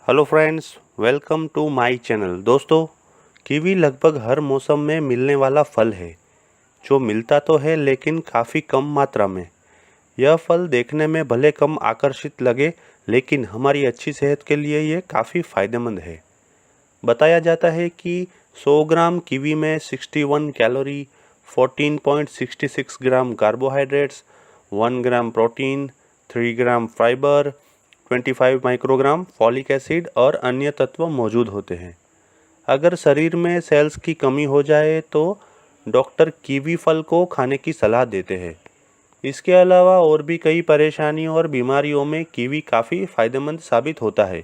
Hello friends, welcome to my channel. दोस्तों, kiwi लगभग हर मौसम में मिलने वाला फल है जो मिलता तो है लेकिन काफ़ी कम मात्रा में। यह फल देखने में भले कम आकर्षित लगे लेकिन हमारी अच्छी सेहत के लिए ये काफ़ी फ़ायदेमंद है। बताया जाता है कि 100 ग्राम कीवी में 61 कैलोरी, 14.66 ग्राम कार्बोहाइड्रेट्स, 1 ग्राम प्रोटीन, 3 ग्राम फाइबर, 25 माइक्रोग्राम फॉलिक एसिड और अन्य तत्व मौजूद होते हैं। अगर शरीर में सेल्स की कमी हो जाए तो डॉक्टर कीवी फल को खाने की सलाह देते हैं। इसके अलावा और भी कई परेशानियों और बीमारियों में कीवी काफ़ी फायदेमंद साबित होता है।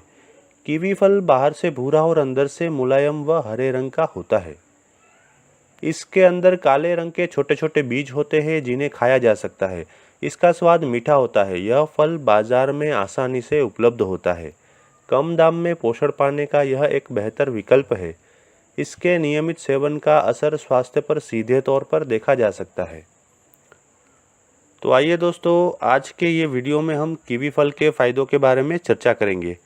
कीवी फल बाहर से भूरा और अंदर से मुलायम व हरे रंग का होता है। इसके अंदर काले रंग के छोटे छोटे बीज होते हैं जिन्हें खाया जा सकता है। इसका स्वाद मीठा होता है। यह फल बाजार में आसानी से उपलब्ध होता है। कम दाम में पोषण पाने का यह एक बेहतर विकल्प है। इसके नियमित सेवन का असर स्वास्थ्य पर सीधे तौर पर देखा जा सकता है। तो आइए दोस्तों, आज के ये वीडियो में हम कीवी फल के फ़ायदों के बारे में चर्चा करेंगे।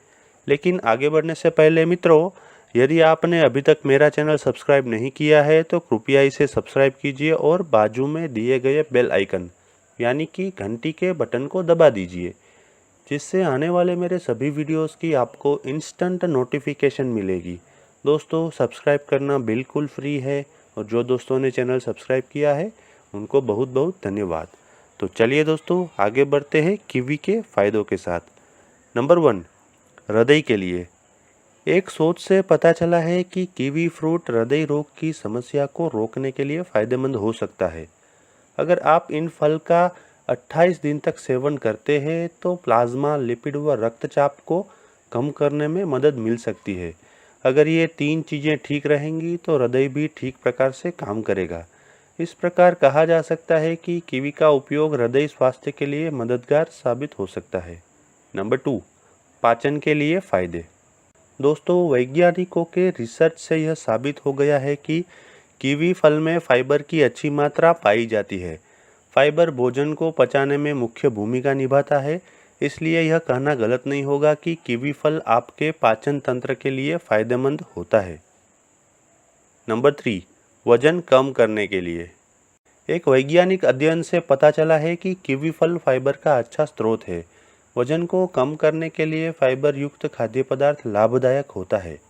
लेकिन आगे बढ़ने से पहले मित्रों, यदि आपने अभी तक मेरा चैनल सब्सक्राइब नहीं किया है तो कृपया इसे सब्सक्राइब कीजिए और बाजू में दिए गए बेल आइकन यानी कि घंटी के बटन को दबा दीजिए, जिससे आने वाले मेरे सभी वीडियोस की आपको इंस्टेंट नोटिफिकेशन मिलेगी। दोस्तों, सब्सक्राइब करना बिल्कुल फ्री है और जो दोस्तों ने चैनल सब्सक्राइब किया है उनको बहुत बहुत धन्यवाद। तो चलिए दोस्तों, आगे बढ़ते हैं कीवी के फ़ायदों के साथ। नंबर 1, हृदय के लिए। एक शोध से पता चला है कि कीवी फ्रूट हृदय रोग की समस्या को रोकने के लिए फ़ायदेमंद हो सकता है। अगर आप इन फल का 28 दिन तक सेवन करते हैं तो प्लाज्मा, लिपिड व रक्तचाप को कम करने में मदद मिल सकती है। अगर ये 3 चीज़ें ठीक रहेंगी तो हृदय भी ठीक प्रकार से काम करेगा। इस प्रकार कहा जा सकता है कि कीवी का उपयोग हृदय स्वास्थ्य के लिए मददगार साबित हो सकता है। नंबर 2, पाचन के लिए फ़ायदे। दोस्तों, वैज्ञानिकों के रिसर्च से यह साबित हो गया है कि कीवी फल में फाइबर की अच्छी मात्रा पाई जाती है। फाइबर भोजन को पचाने में मुख्य भूमिका निभाता है, इसलिए यह कहना गलत नहीं होगा कि कीवी फल आपके पाचन तंत्र के लिए फायदेमंद होता है। नंबर 3, वजन कम करने के लिए। एक वैज्ञानिक अध्ययन से पता चला है कि कीवी फल फाइबर का अच्छा स्रोत है। वजन को कम करने के लिए फाइबर युक्त खाद्य पदार्थ लाभदायक होता है।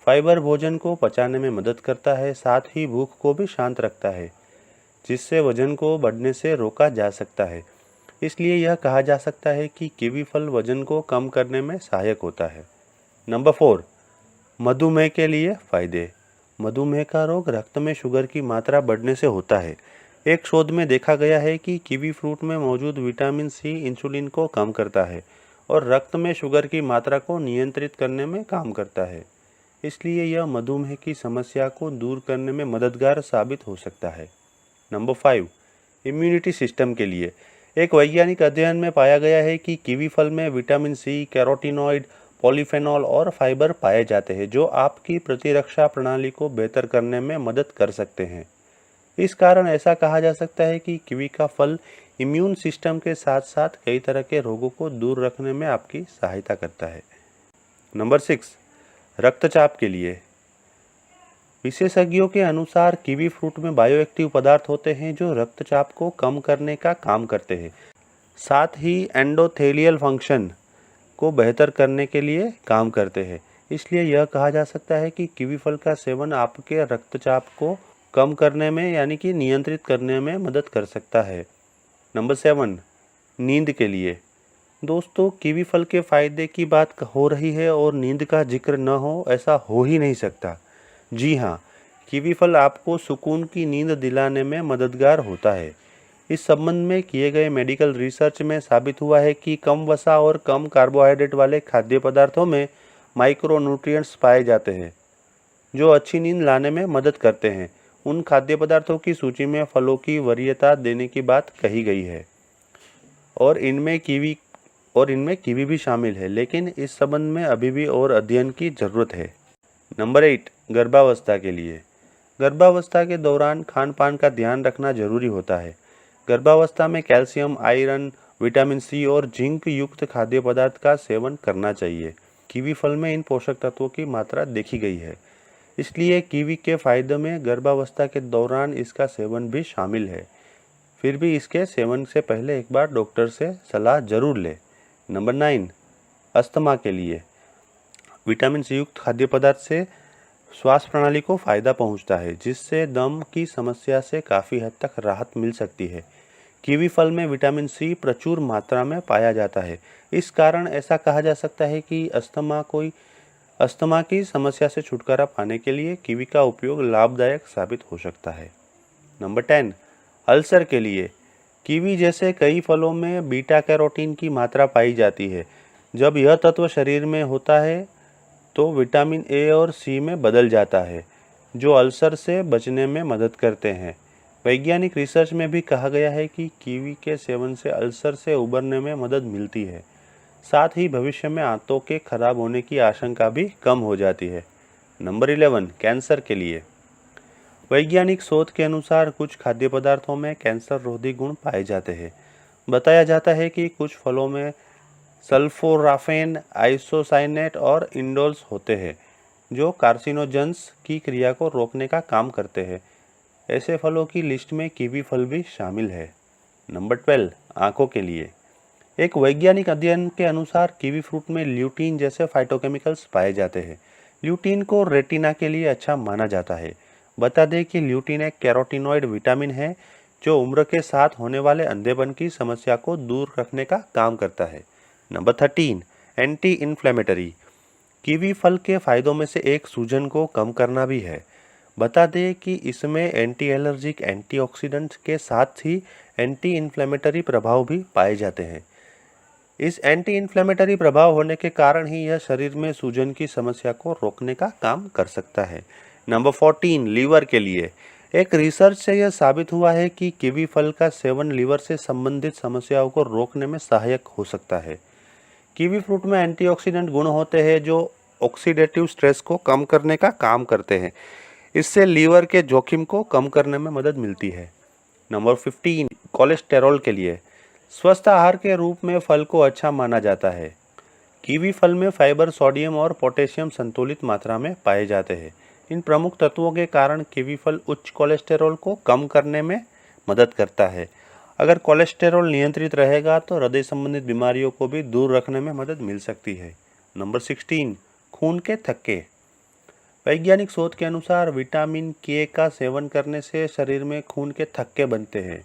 फाइबर भोजन को पचाने में मदद करता है, साथ ही भूख को भी शांत रखता है, जिससे वजन को बढ़ने से रोका जा सकता है। इसलिए यह कहा जा सकता है कि कीवी फल वजन को कम करने में सहायक होता है। नंबर 4, मधुमेह के लिए फ़ायदे। मधुमेह का रोग रक्त में शुगर की मात्रा बढ़ने से होता है। एक शोध में देखा गया है कि कीवी फ्रूट में मौजूद विटामिन सी इंसुलिन को कम करता है और रक्त में शुगर की मात्रा को नियंत्रित करने में काम करता है। इसलिए यह मधुमेह की समस्या को दूर करने में मददगार साबित हो सकता है। नंबर 5, इम्यूनिटी सिस्टम के लिए। एक वैज्ञानिक अध्ययन में पाया गया है कि कीवी फल में विटामिन सी, कैरोटीनॉइड, पॉलीफेनॉल और फाइबर पाए जाते हैं जो आपकी प्रतिरक्षा प्रणाली को बेहतर करने में मदद कर सकते हैं। इस कारण ऐसा कहा जा सकता है कि कीवी का फल इम्यून सिस्टम के साथ साथ कई तरह के रोगों को दूर रखने में आपकी सहायता करता है। नंबर 6, रक्तचाप के लिए। विशेषज्ञों के अनुसार कीवी फ्रूट में बायोएक्टिव पदार्थ होते हैं जो रक्तचाप को कम करने का काम करते हैं, साथ ही एंडोथेलियल फंक्शन को बेहतर करने के लिए काम करते हैं। इसलिए यह कहा जा सकता है कि कीवी फल का सेवन आपके रक्तचाप को कम करने में यानी कि नियंत्रित करने में मदद कर सकता है। नंबर 7, नींद के लिए। दोस्तों, कीवी फल के फ़ायदे की बात हो रही है और नींद का जिक्र न हो ऐसा हो ही नहीं सकता। जी हाँ, कीवी फल आपको सुकून की नींद दिलाने में मददगार होता है। इस संबंध में किए गए मेडिकल रिसर्च में साबित हुआ है कि कम वसा और कम कार्बोहाइड्रेट वाले खाद्य पदार्थों में माइक्रो न्यूट्रिएंट्स पाए जाते हैं जो अच्छी नींद लाने में मदद करते हैं। उन खाद्य पदार्थों की सूची में फलों की वरीयता देने की बात कही गई है और इनमें कीवी भी शामिल है, लेकिन इस संबंध में अभी भी और अध्ययन की ज़रूरत है। नंबर 8, गर्भावस्था के लिए। गर्भावस्था के दौरान खान पान का ध्यान रखना जरूरी होता है। गर्भावस्था में कैल्शियम, आयरन, विटामिन सी और जिंक युक्त खाद्य पदार्थ का सेवन करना चाहिए। कीवी फल में इन पोषक तत्वों की मात्रा देखी गई है। इसलिए कीवी के फायदे में गर्भावस्था के दौरान इसका सेवन भी शामिल है। फिर भी इसके सेवन से पहले एक बार डॉक्टर से सलाह जरूर लें। नंबर 9, अस्थमा के लिए विटामिन सी युक्त खाद्य पदार्थ से श्वास प्रणाली को फायदा पहुंचता है, जिससे दम की समस्या से काफ़ी हद तक राहत मिल सकती है। कीवी फल में विटामिन सी प्रचुर मात्रा में पाया जाता है। इस कारण ऐसा कहा जा सकता है कि अस्थमा की समस्या से छुटकारा पाने के लिए कीवी का उपयोग लाभदायक साबित हो सकता है। नंबर 10, अल्सर के लिए कीवी जैसे कई फलों में बीटा कैरोटीन की मात्रा पाई जाती है। जब यह तत्व शरीर में होता है तो विटामिन ए और सी में बदल जाता है, जो अल्सर से बचने में मदद करते हैं। वैज्ञानिक रिसर्च में भी कहा गया है कि कीवी के सेवन से अल्सर से उबरने में मदद मिलती है। साथ ही भविष्य में आंतों के खराब होने की आशंका भी कम हो जाती है। नंबर 11, कैंसर के लिए वैज्ञानिक शोध के अनुसार कुछ खाद्य पदार्थों में कैंसर रोधी गुण पाए जाते हैं। बताया जाता है कि कुछ फलों में सल्फोराफेन, आइसोसाइनेट और इंडोल्स होते हैं, जो कार्सिनोजेंस की क्रिया को रोकने का काम करते हैं। ऐसे फलों की लिस्ट में कीवी फल भी शामिल है। नंबर 12, आंखों के लिए एक वैज्ञानिक अध्ययन के अनुसार कीवी फ्रूट में ल्यूटीन जैसे फाइटोकेमिकल्स पाए जाते हैं। ल्यूटीन को रेटिना के लिए अच्छा माना जाता है। बता दें कि ल्यूटीन एक कैरोटीनॉइड विटामिन है, जो उम्र के साथ होने वाले अंधेपन की समस्या को दूर रखने का काम करता है। नंबर 13, एंटी इन्फ्लेमेटरी कीवी फल के फायदों में से एक सूजन को कम करना भी है। बता दें कि इसमें एंटी एलर्जिक, एंटीऑक्सीडेंट के साथ ही एंटी इन्फ्लेमेटरी प्रभाव भी पाए जाते हैं। इस एंटी इन्फ्लेमेटरी प्रभाव होने के कारण ही यह शरीर में सूजन की समस्या को रोकने का काम कर सकता है। नंबर 14, लीवर के लिए एक रिसर्च से यह साबित हुआ है कि कीवी फल का सेवन लीवर से संबंधित समस्याओं को रोकने में सहायक हो सकता है। कीवी फ्रूट में एंटीऑक्सीडेंट गुण होते हैं, जो ऑक्सीडेटिव स्ट्रेस को कम करने का काम करते हैं। इससे लीवर के जोखिम को कम करने में मदद मिलती है। नंबर 15, कोलेस्टेरॉल के लिए स्वस्थ आहार के रूप में फल को अच्छा माना जाता है। कीवी फल में फाइबर, सोडियम और पोटेशियम संतुलित मात्रा में पाए जाते हैं। इन प्रमुख तत्वों के कारण कीवी फल उच्च कोलेस्टेरॉल को कम करने में मदद करता है। अगर कोलेस्टेरॉल नियंत्रित रहेगा तो हृदय संबंधित बीमारियों को भी दूर रखने में मदद मिल सकती है। नंबर 16, खून के थक्के वैज्ञानिक शोध के अनुसार विटामिन के का सेवन करने से शरीर में खून के थक्के बनते हैं।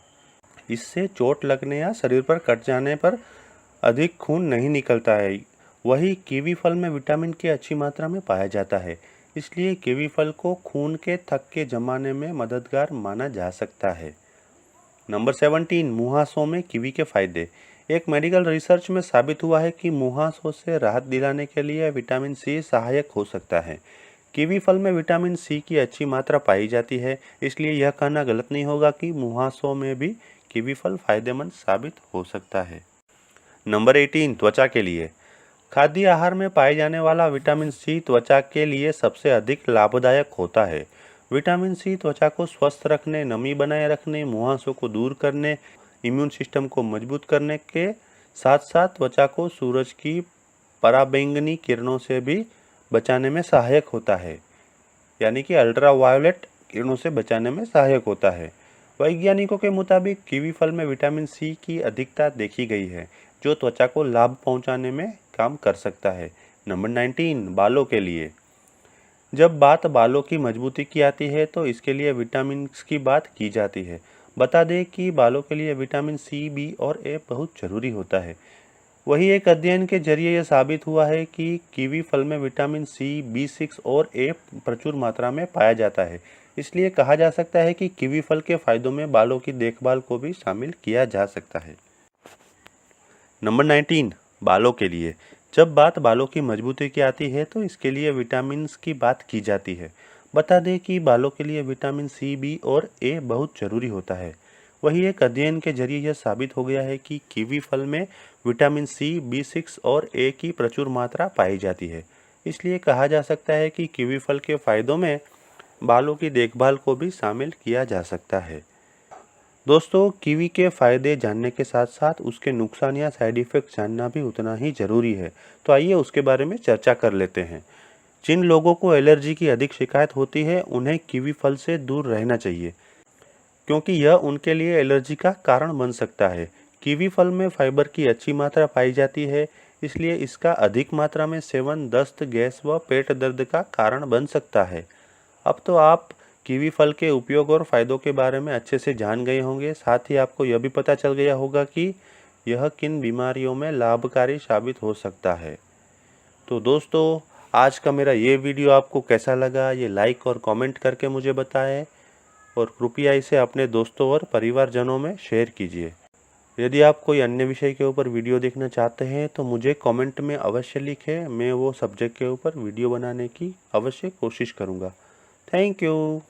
इससे चोट लगने या शरीर पर कट जाने पर अधिक खून नहीं निकलता है। वही कीवी फल में विटामिन के अच्छी मात्रा में पाया जाता है, इसलिए कीवी फल को खून के थक्के जमाने में मददगार माना जा सकता है। नंबर 17, मुहासों में कीवी के फायदे एक मेडिकल रिसर्च में साबित हुआ है कि मुहासों से राहत दिलाने के लिए विटामिन सी सहायक हो सकता है। कीवी फल में विटामिन सी की अच्छी मात्रा पाई जाती है, इसलिए यह कहना गलत नहीं होगा कि मुहासों में भी कीवी फल फायदेमंद साबित हो सकता है। नंबर 18, त्वचा के लिए खाद्य आहार में पाए जाने वाला विटामिन सी त्वचा के लिए सबसे अधिक लाभदायक होता है। विटामिन सी त्वचा को स्वस्थ रखने, नमी बनाए रखने, मुहासों को दूर करने, इम्यून सिस्टम को मजबूत करने के साथ साथ त्वचा को सूरज की पराबैंगनी किरणों से भी बचाने में सहायक होता है, यानी कि अल्ट्रावायोलेट किरणों से बचाने में सहायक होता है। वैज्ञानिकों के मुताबिक कीवी फल में विटामिन सी की अधिकता देखी गई है, जो त्वचा को लाभ पहुंचाने में काम कर सकता है। नंबर 19, बालों के लिए जब बात बालों की मजबूती की आती है तो इसके लिए विटामिन की बात की जाती है। बता दें कि बालों के लिए विटामिन सी, बी और ए बहुत जरूरी होता है। वही एक अध्ययन के जरिए यह साबित हुआ है कि कीवी फल में विटामिन सी, B6 और ए प्रचुर मात्रा में पाया जाता है। इसलिए कहा जा सकता है कि कीवी फल के फायदों में बालों की देखभाल को भी शामिल किया जा सकता है। नंबर 19, बालों के लिए जब बात बालों की मजबूती की आती है तो इसके लिए विटामिन की बात की जाती है। बता दें कि बालों के लिए विटामिन सी, बी और ए बहुत जरूरी होता है। वही एक अध्ययन के जरिए यह साबित हो गया है कि कीवी फल में विटामिन सी, B6 और ए की प्रचुर मात्रा पाई जाती है। इसलिए कहा जा सकता है कि कीवी फल के फायदों में बालों की देखभाल को भी शामिल किया जा सकता है। दोस्तों, कीवी के फ़ायदे जानने के साथ साथ उसके नुकसान या साइड इफ़ेक्ट जानना भी उतना ही ज़रूरी है। तो आइए उसके बारे में चर्चा कर लेते हैं। जिन लोगों को एलर्जी की अधिक शिकायत होती है, उन्हें कीवी फल से दूर रहना चाहिए, क्योंकि यह उनके लिए एलर्जी का कारण बन सकता है। कीवी फल में फाइबर की अच्छी मात्रा पाई जाती है, इसलिए इसका अधिक मात्रा में सेवन दस्त, गैस व पेट दर्द का कारण बन सकता है। अब तो आप कीवी फल के उपयोग और फायदों के बारे में अच्छे से जान गए होंगे। साथ ही आपको यह भी पता चल गया होगा कि यह किन बीमारियों में लाभकारी साबित हो सकता है। तो दोस्तों, आज का मेरा ये वीडियो आपको कैसा लगा, ये लाइक और कमेंट करके मुझे बताएं और कृपया इसे अपने दोस्तों और परिवारजनों में शेयर कीजिए। यदि आप कोई अन्य विषय के ऊपर वीडियो देखना चाहते हैं तो मुझे कमेंट में अवश्य लिखें। मैं वो सब्जेक्ट के ऊपर वीडियो बनाने की अवश्य कोशिश करूँगा। Thank you.